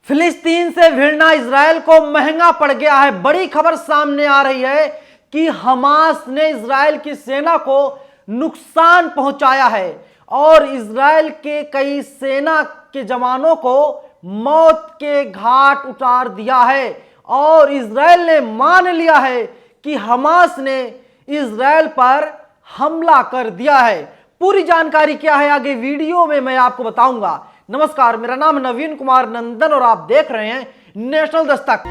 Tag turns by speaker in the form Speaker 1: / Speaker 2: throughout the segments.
Speaker 1: फिलिस्तीन से भिड़ना इजराइल को महंगा पड़ गया है। बड़ी खबर सामने आ रही है कि हमास ने इजराइल की सेना को नुकसान पहुंचाया है और इजराइल के कई सेना के जवानों को मौत के घाट उतार दिया है और इजराइल ने मान लिया है कि हमास ने इजराइल पर हमला कर दिया है। पूरी जानकारी क्या है आगे वीडियो में मैं आपको बताऊंगा। नमस्कार, मेरा नाम नवीन कुमार नंदन और आप देख रहे हैं नेशनल दस्तक।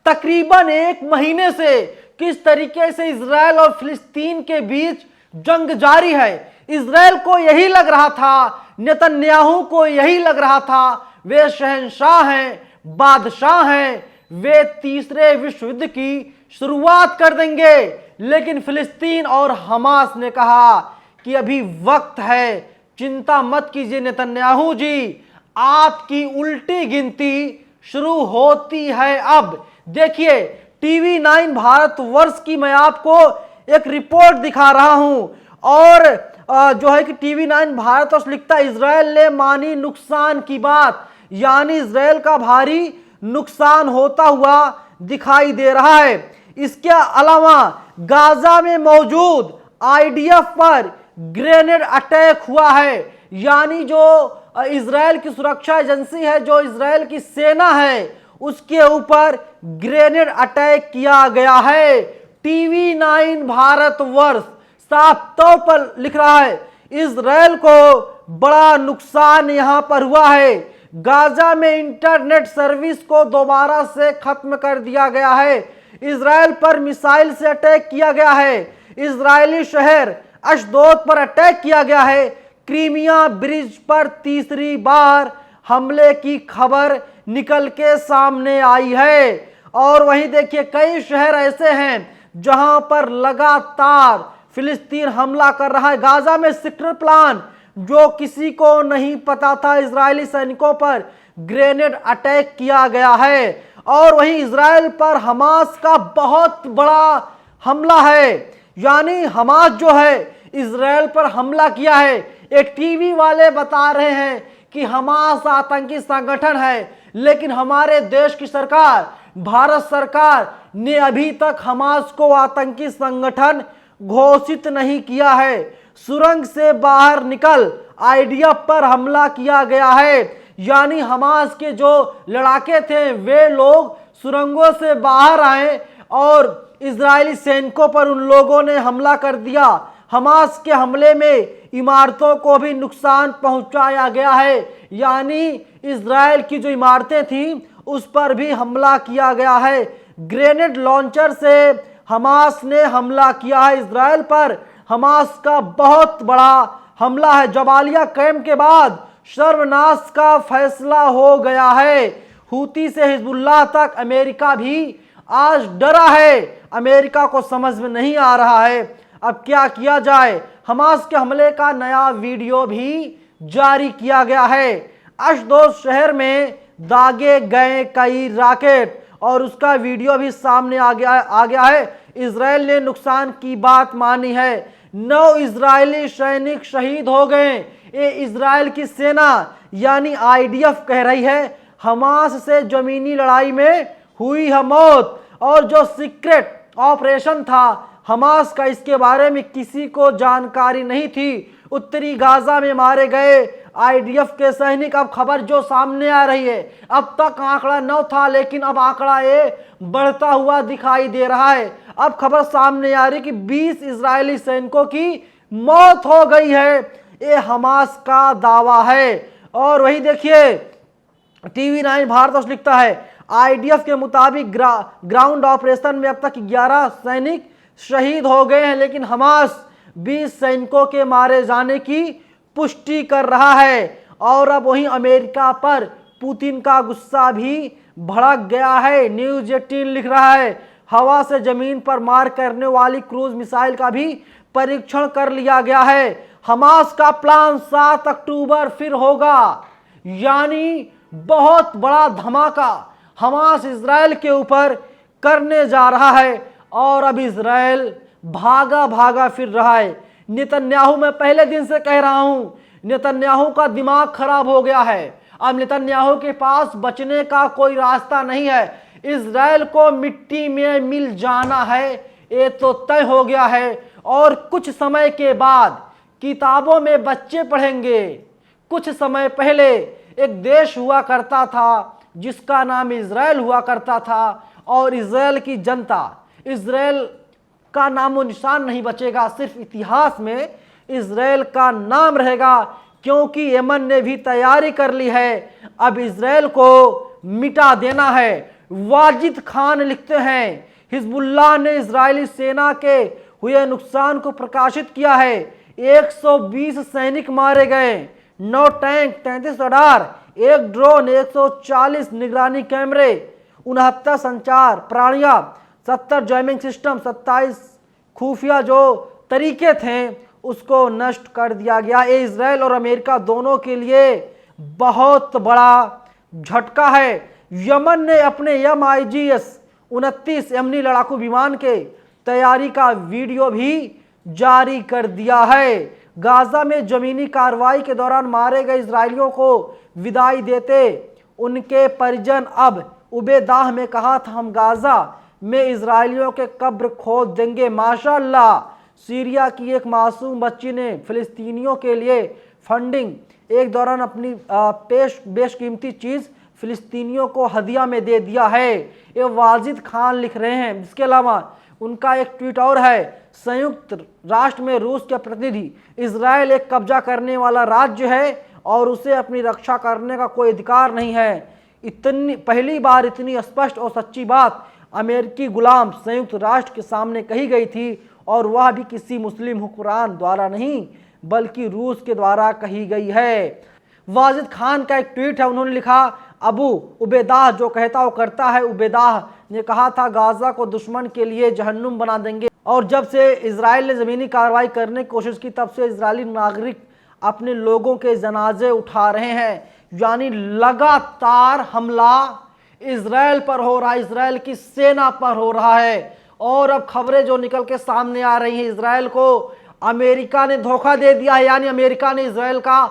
Speaker 1: तकरीबन एक महीने से किस तरीके से इजराइल और फिलिस्तीन के बीच जंग जारी है। इजराइल को यही लग रहा था, नेतन्याहू को यही लग रहा था वे शहंशाह हैं, बादशाह हैं, वे तीसरे विश्व युद्ध की शुरुआत कर देंगे। लेकिन फिलिस्तीन और हमास ने कहा कि अभी वक्त है, चिंता मत कीजिए नेतन्याहू जी, आपकी उल्टी गिनती शुरू होती है। अब देखिए टीवी 9 भारतवर्ष की मैं आपको एक रिपोर्ट दिखा रहा हूं और जो है कि टीवी 9 भारतवर्ष लिखता है इजराइल ने मानी नुकसान की बात, यानी इजराइल का भारी नुकसान होता हुआ दिखाई दे रहा है। इसके अलावा गाजा में मौजूद आईडीएफ पर ग्रेनेड अटैक हुआ है, यानी जो इजराइल की सुरक्षा एजेंसी है, जो इजराइल की सेना है, उसके ऊपर ग्रेनेड अटैक किया गया है। टीवी 9 भारतवर्ष साफ तौर पर लिख रहा है इजराइल को बड़ा नुकसान यहां पर हुआ है। गाजा में इंटरनेट सर्विस को दोबारा से खत्म कर दिया गया है। इजराइल पर मिसाइल से अटैक किया गया है। इजरायली शहर अशदोद पर अटैक किया गया है। क्रीमिया ब्रिज पर तीसरी बार हमले की खबर निकल के सामने आई है। और वहीं देखिए कई शहर ऐसे हैं जहां पर लगातार फिलिस्तीन हमला कर रहा है। गाजा में सेक्टर प्लान जो किसी को नहीं पता था, इजरायली सैनिकों पर ग्रेनेड अटैक किया गया है। और वहीं इजराइल पर हमास का बहुत बड़ा हमला है, यानी हमास जो है इजराइल पर हमला किया है। एक टीवी वाले बता रहे हैं कि हमास आतंकी संगठन है, लेकिन हमारे देश की सरकार, भारत सरकार ने अभी तक हमास को आतंकी संगठन घोषित नहीं किया है। सुरंग से बाहर निकल आईडीएफ पर हमला किया गया है, यानी हमास के जो लड़ाके थे वे लोग सुरंगों से बाहर आए और इजरायली सैनिकों पर उन लोगों ने हमला कर दिया। हमास के हमले में इमारतों को भी नुकसान पहुंचाया गया है, यानी इजराइल की जो इमारतें थीं उस पर भी हमला किया गया है। ग्रेनेड लॉन्चर से हमास ने हमला किया है इजराइल पर। हमास का बहुत बड़ा हमला है। जबालिया कैंप के बाद सर्वनाश का फैसला हो गया है। हूती से हिजबुल्लाह तक अमेरिका भी आज डरा है। अमेरिका को समझ में नहीं आ रहा है अब क्या किया जाए। हमास के हमले का नया वीडियो भी जारी किया गया है। अशदोद शहर में दागे गए कई रॉकेट और उसका वीडियो भी सामने आ गया है। इजराइल ने नुकसान की बात मानी है। 9 इजरायली सैनिक शहीद हो गए। ये इजराइल की सेना यानी आईडीएफ कह रही है हमास से जमीनी लड़ाई में हुई है मौत। और जो सीक्रेट ऑपरेशन था हमास का, इसके बारे में किसी को जानकारी नहीं थी। उत्तरी गाजा में मारे गए आईडीएफ के सैनिक, अब खबर जो सामने आ रही है, अब तक आंकड़ा 9 था लेकिन अब आंकड़ा ये बढ़ता हुआ दिखाई दे रहा है। अब खबर सामने आ रही कि 20 इजरायली सैनिकों की मौत हो गई है, ये हमास का दावा है। और वही देखिए टीवी 9 भारतवर्ष लिखता है आईडीएफ के मुताबिक ग्राउंड ऑपरेशन में अब तक 11 सैनिक शहीद हो गए हैं, लेकिन हमास 20 सैनिकों के मारे जाने की पुष्टि कर रहा है। और अब वहीं अमेरिका पर पुतिन का गुस्सा भी भड़क गया है। न्यूज 18 लिख रहा है हवा से जमीन पर मार करने वाली क्रूज मिसाइल का भी परीक्षण कर लिया गया है। हमास का प्लान 7 अक्टूबर फिर होगा, यानी बहुत बड़ा धमाका हमास इजराइल के ऊपर करने जा रहा है। और अब इजराइल भागा भागा फिर रहा है। नेतन्याहू, मैं पहले दिन से कह रहा हूं, नेतन्याहू का दिमाग खराब हो गया है। अब नेतन्याहू के पास बचने का कोई रास्ता नहीं है। इजराइल को मिट्टी में मिल जाना है, ये तो तय हो गया है। और कुछ समय के बाद किताबों में बच्चे पढ़ेंगे। कुछ समय पहले एक देश हुआ करता था जिसका नाम इजराइल हुआ करता था, और इजराइल की जनता, इजराइल का नामो निशान नहीं बचेगा। सिर्फ इतिहास में इजराइल का नाम रहेगा, क्योंकि यमन ने भी तैयारी कर ली है। अब इजराइल को मिटा देना है। वाजिद खान लिखते हैं, हिजबुल्लाह ने इजरायली सेना के हुए नुकसान को प्रकाशित किया है। 120 सैनिक मारे गए, 9 टैंक, 33 रडार, 1 ड्रोन, 140 निगरानी कैमरे, 69 संचार प्राणियां, 70 जैमिंग सिस्टम, 27 खुफिया जो तरीके थे उसको नष्ट कर दिया गया। ये इजराइल और अमेरिका दोनों के लिए बहुत बड़ा झटका है। यमन ने अपने MiGs 29 यमनी लड़ाकू विमान के तैयारी का वीडियो भी जारी कर दिया है। गाजा में जमीनी कार्रवाई के दौरान मारे गए इजरायलियों को विदाई देते उनके परिजन अब उबेदाह में कहा था, हम गाजा में इजरायलियों के कब्र खोद देंगे। माशाअल्लाह, सीरिया की एक मासूम बच्ची ने फिलिस्तीनियों के लिए फंडिंग एक दौरान अपनी बेशकीमती चीज़ फिलिस्तीनियों को हदिया में दे दिया है। ये वाजिद खान लिख रहे हैं। इसके अलावा उनका एक ट्वीट और है, संयुक्त राष्ट्र में रूस के प्रतिनिधि, इजराइल एक कब्जा करने वाला राज्य है और उसे अपनी रक्षा करने का कोई अधिकार नहीं है। इतनी पहली बार इतनी स्पष्ट और सच्ची बात अमेरिकी गुलाम संयुक्त राष्ट्र के सामने कही गई थी, और वह भी किसी मुस्लिम हुक्मरान द्वारा नहीं बल्कि रूस के द्वारा कही गई है। वाजिद खान का एक ट्वीट है, उन्होंने लिखा, अबू उबेदाह जो कहता वो करता है। उबेदाह ने कहा था गाजा को दुश्मन के लिए जहन्नुम बना देंगे, और जब से इजराइल ने ज़मीनी कार्रवाई करने की कोशिश की तब से इजरायली नागरिक अपने लोगों के जनाजे उठा रहे हैं। यानी लगातार हमला इजराइल पर हो रहा है, इजराइल की सेना पर हो रहा है। और अब खबरें जो निकल के सामने आ रही हैं, इजराइल को अमेरिका ने धोखा दे दिया है, यानी अमेरिका ने इजराइल का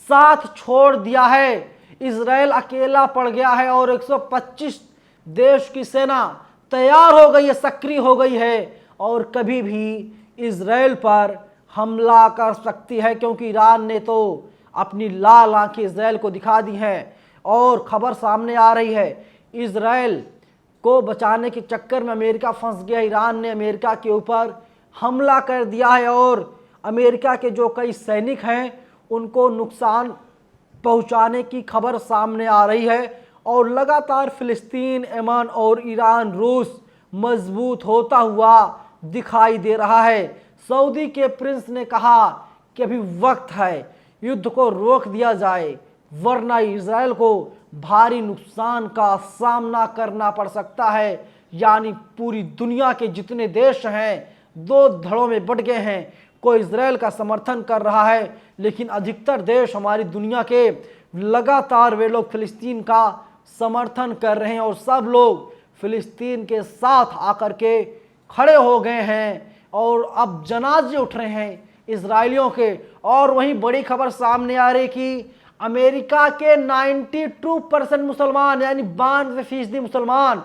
Speaker 1: साथ छोड़ दिया है। इजराइल अकेला पड़ गया है और 125 देश की सेना तैयार हो गई है, सक्रिय हो गई है, और कभी भी इजराइल पर हमला कर सकती है, क्योंकि ईरान ने तो अपनी लाल आंखें इजराइल को दिखा दी हैं। और खबर सामने आ रही है, इजराइल को बचाने के चक्कर में अमेरिका फंस गया। ईरान ने अमेरिका के ऊपर हमला कर दिया है, और अमेरिका के जो कई सैनिक हैं उनको नुकसान पहुंचाने की खबर सामने आ रही है। और लगातार फिलिस्तीन, यमन और ईरान, रूस मजबूत होता हुआ दिखाई दे रहा है। सऊदी के प्रिंस ने कहा कि अभी वक्त है युद्ध को रोक दिया जाए, वरना इजराइल को भारी नुकसान का सामना करना पड़ सकता है। यानी पूरी दुनिया के जितने देश हैं दो धड़ों में बट गए हैं। कोई इजराइल का समर्थन कर रहा है, लेकिन अधिकतर देश हमारी दुनिया के लगातार वे लोग फिलिस्तीन का समर्थन कर रहे हैं, और सब लोग फिलिस्तीन के साथ आकर के खड़े हो गए हैं, और अब जनाजे उठ रहे हैं इजरायलियों के। और वहीं बड़ी खबर सामने आ रही कि अमेरिका के 92% मुसलमान, यानी 92% मुसलमान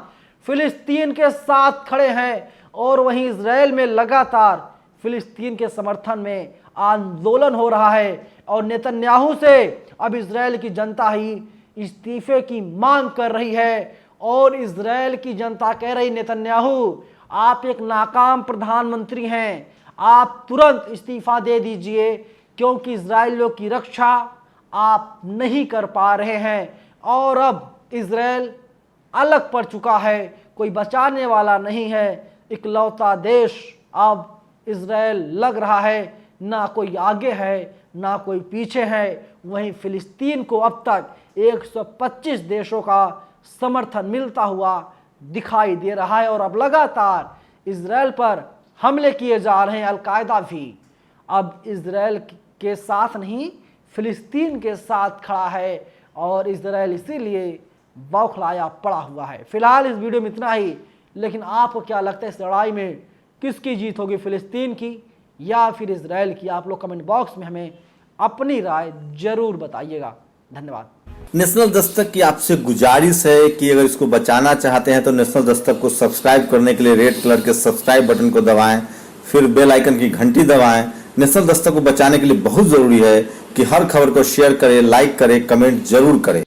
Speaker 1: फिलिस्तीन के साथ खड़े हैं, और वहीं इजराइल में लगातार फिलिस्तीन के समर्थन में आंदोलन हो रहा है। और नेतन्याहू से अब इजराइल की जनता ही इस्तीफे की मांग कर रही है, और इजराइल की जनता कह रही, नेतन्याहू आप एक नाकाम प्रधानमंत्री हैं, आप तुरंत इस्तीफा दे दीजिए, क्योंकि इजरायलियों की रक्षा आप नहीं कर पा रहे हैं। और अब इजराइल अलग पड़ चुका है, कोई बचाने वाला नहीं है। इकलौता देश अब इजराइल लग रहा है, ना कोई आगे है ना कोई पीछे है। वहीं फिलिस्तीन को अब तक 125 देशों का समर्थन मिलता हुआ दिखाई दे रहा है, और अब लगातार इजराइल पर हमले किए जा रहे हैं। अल-कायदा भी अब इजराइल के साथ नहीं फिलिस्तीन के साथ खड़ा है, और इजराइल इसीलिए बौखलाया पड़ा हुआ है। फिलहाल इस वीडियो में इतना ही, लेकिन आपको क्या लगता है इस लड़ाई में किसकी जीत होगी, फिलिस्तीन की या फिर इजराइल की? आप लोग कमेंट बॉक्स में हमें अपनी राय जरूर बताइएगा। धन्यवाद।
Speaker 2: नेशनल दस्तक की आपसे गुजारिश है कि अगर इसको बचाना चाहते हैं तो नेशनल दस्तक को सब्सक्राइब करने के लिए रेड कलर के सब्सक्राइब बटन को दबाएं, फिर बेल आइकन की घंटी दबाएं। नेशनल दस्तक को बचाने के लिए बहुत जरूरी है कि हर खबर को शेयर करें, लाइक करें, कमेंट जरूर करें।